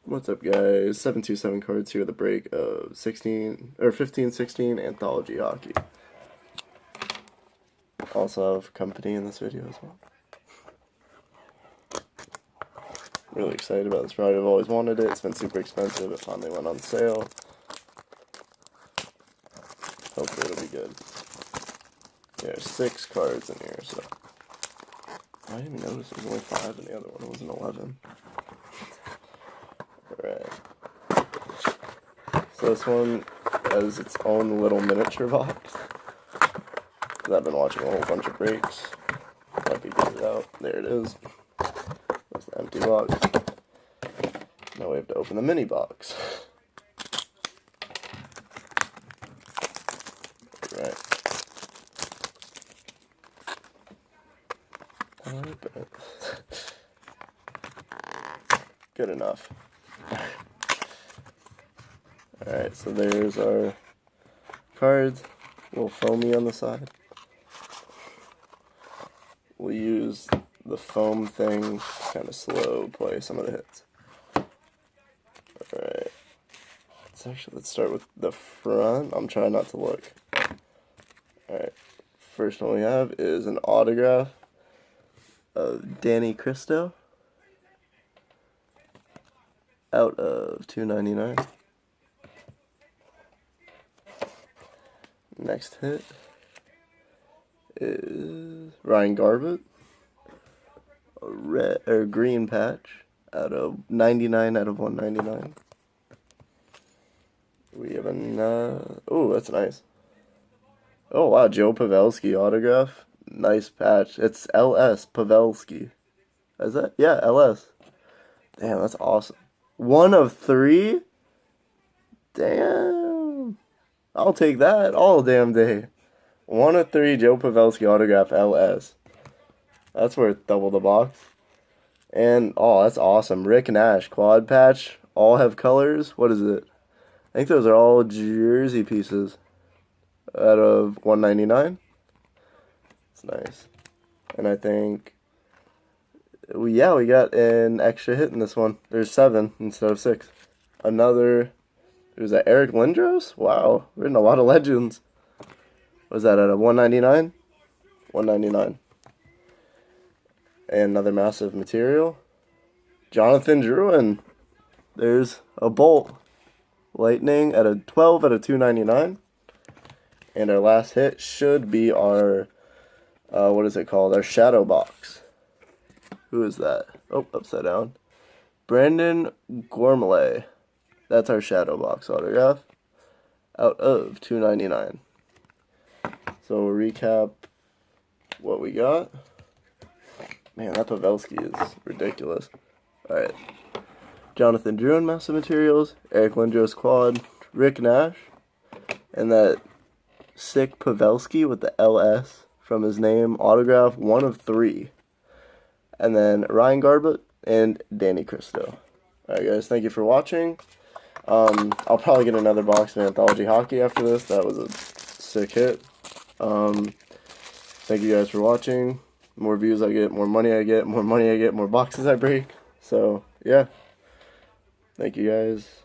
What's up, guys? 727 cards here with a break of 15-16 Anthology hockey. Also have company in this video as well. Really excited about this product. I've always wanted it. It's been super expensive. It finally went on sale. Hopefully it'll be good. There's 6 cards in here, so I didn't even notice there was only 5 in the other one. It was an 11. Alright. So this one has its own little miniature box. I've been watching a whole bunch of breaks. Let me get it out. There it is. That's the empty box. Now we have to open the mini box. Alright. Good enough. Alright, so there's our cards. A little foamy on the side. We'll use the foam thing to kind of slow play some of the hits. Alright. Let's start with the front. I'm trying not to look. Alright. First one we have is an autograph of Danny Cristo out of $2.99. Next hit is Ryan Garbett, a red or green patch out of 99 out of 199. We have another. Oh, that's nice. Oh wow, Joe Pavelski autograph. Nice patch. It's LS Pavelski. Is that? Yeah, LS. Damn, that's awesome. 1 of 3? Damn. I'll take that all damn day. 1 of 3 Joe Pavelski autograph LS. That's worth double the box. And, oh, that's awesome. Rick Nash quad patch. All have colors. What is it? I think those are all jersey pieces out of $1.99. It's nice. And I think, yeah, we got an extra hit in this one. There's 7 instead of 6. There's that Eric Lindros? Wow, we're in a lot of legends. Was that at a $1.99? $1.99. And another massive material. Jonathan Drouin. There's a Bolt. Lightning at a 12 out of $2.99. And our last hit should be our, what is it called? Our shadow box. Who is that? Oh, upside down. Brandon Gormley. That's our shadow box autograph out of $2.99. So we'll recap what we got. Man, that Pavelski is ridiculous. Alright. Jonathan Drouin, massive materials. Eric Lindros quad. Rick Nash. And that sick Pavelski with the LS from his name. Autograph 1 of 3. And then Ryan Garbett and Danny Cristo. Alright guys, thank you for watching. I'll probably get another box of Anthology hockey after this. That was a sick hit. Thank you guys for watching. More views I get, more money I get, more boxes I break. So, yeah. Thank you guys.